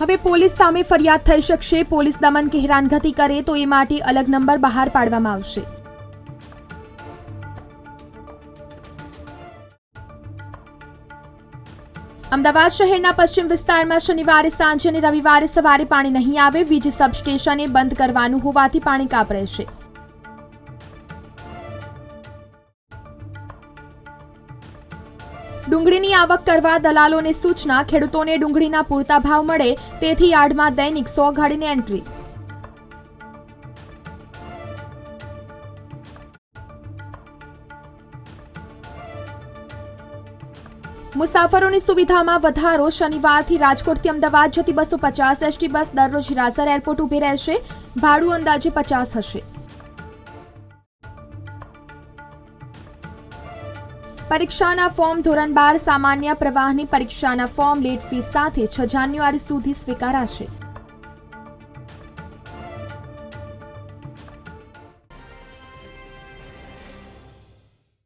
હવે પોલીસ સામે ફરિયાદ થઈ શકશે। પોલીસ દમન કે હેરાનગતિ કરે તો એ માટે અલગ નંબર બહાર પાડવામાં આવશે। અમદાવાદ શહેરના પશ્ચિમ વિસ્તારમાં શનિવારે સાંજે અને રવિવારે સવારે પાણી નહીં આવે। વીજ સબસ્ટેશને બંધ કરવાનું હોવાથી પાણી કાપ રહેશે। ડુંગળીની આવક કરવા દલાલોને સૂચના। ખેડૂતોને ડુંગળીના પૂરતા ભાવ મળે તેથી યાર્ડમાં દૈનિક 100 ગાડીની એન્ટ્રી। મુસાફરોની સુવિધામાં વધારો। શનિવારથી રાજકોટથી અમદાવાદ જતી 250 એસટી બસ દરરોજ હિરાસર એરપોર્ટ ઊભી રહેશે। ભાડું અંદાજે 50 હશે। પરીક્ષાના ફોર્મ ધોરણ 12 સામાન્ય પ્રવાહની પરીક્ષાના ફોર્મ લેટ ફી સાથે 6 જાન્યુઆરી સુધી સ્વીકારાશે।